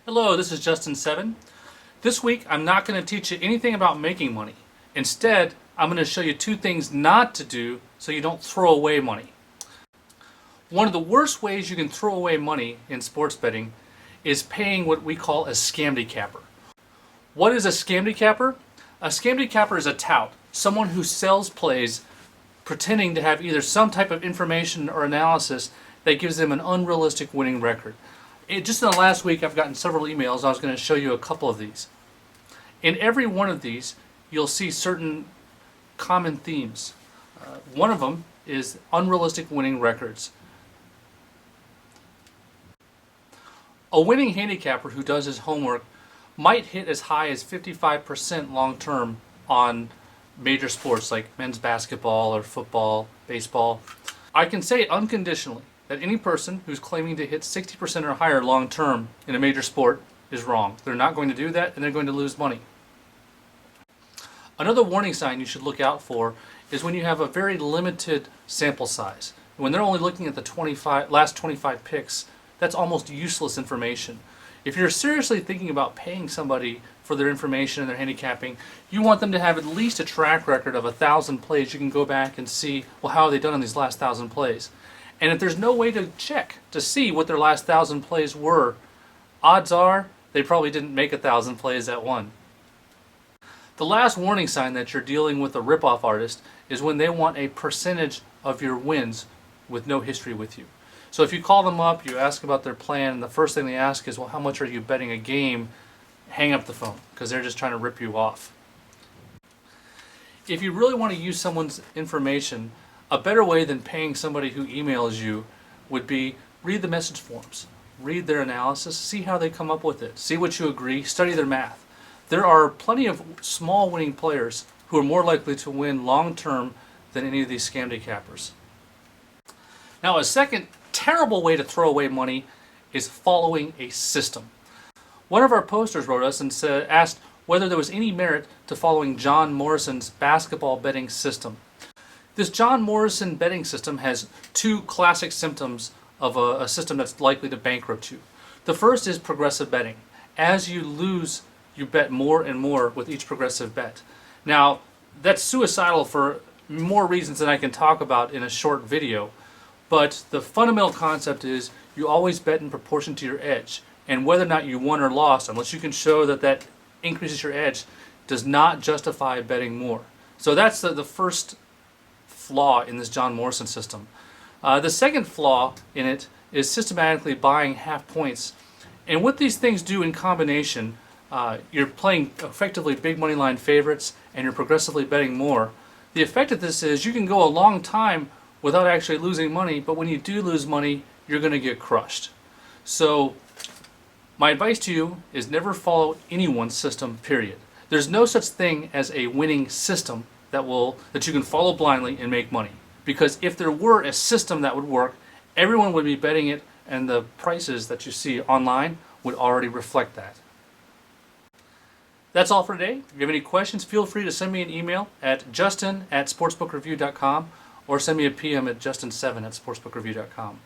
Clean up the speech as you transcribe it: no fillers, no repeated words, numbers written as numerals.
Hello, this is Justin7. This week I'm not going to teach you anything about making money. Instead, I'm going to show you two things not to do so you don't throw away money. One of the worst ways you can throw away money in sports betting is paying what we call a scamdicapper. What is a scamdicapper? A scamdicapper is a tout, someone who sells plays pretending to have either some type of information or analysis that gives them an unrealistic winning record. Just in the last week, I've gotten several emails. I was going to show you a couple of these. In every one of these, you'll see certain common themes. One of them is unrealistic winning records. A winning handicapper who does his homework might hit as high as 55% long term on major sports like men's basketball or football, baseball. I can say unconditionally that any person who's claiming to hit 60% or higher long term in a major sport is wrong. They're not going to do that and they're going to lose money. Another warning sign you should look out for is when you have a very limited sample size. When they're only looking at the last 25 picks, that's almost useless information. If you're seriously thinking about paying somebody for their information and their handicapping, you want them to have at least a track record of 1,000 plays. You can go back and see, well, how have they done on these last 1,000 plays? And if there's no way to check to see what their last 1,000 plays were, odds are they probably didn't make 1,000 plays at one. The last warning sign that you're dealing with a ripoff artist is when they want a percentage of your wins with no history with you. So if you call them up, you ask about their plan, and the first thing they ask is, well, how much are you betting a game? Hang up the phone, because they're just trying to rip you off. If you really want to use someone's information, a better way than paying somebody who emails you would be read the message forms, read their analysis, see how they come up with it, see what you agree, study their math. There are plenty of small winning players who are more likely to win long term than any of these scamdicappers. Now, a second terrible way to throw away money is following a system. One of our posters wrote us and asked whether there was any merit to following John Morrison's basketball betting system. This John Morrison betting system has two classic symptoms of a system that's likely to bankrupt you. The first is progressive betting. As you lose, you bet more and more with each progressive bet. Now, that's suicidal for more reasons than I can talk about in a short video, but the fundamental concept is you always bet in proportion to your edge, and whether or not you won or lost, unless you can show that that increases your edge, does not justify betting more. So that's the first flaw in this John Morrison system. The second flaw in it is systematically buying half points. And what these things do in combination, you're playing effectively big money line favorites and you're progressively betting more. The effect of this is you can go a long time without actually losing money, but when you do lose money, you're going to get crushed. So my advice to you is never follow anyone's system, period. There's no such thing as a winning system that you can follow blindly and make money. Because if there were a system that would work, everyone would be betting it, and the prices that you see online would already reflect that. That's all for today. If you have any questions, feel free to send me an email at justin@sportsbookreview.com or send me a PM at justin7@sportsbookreview.com.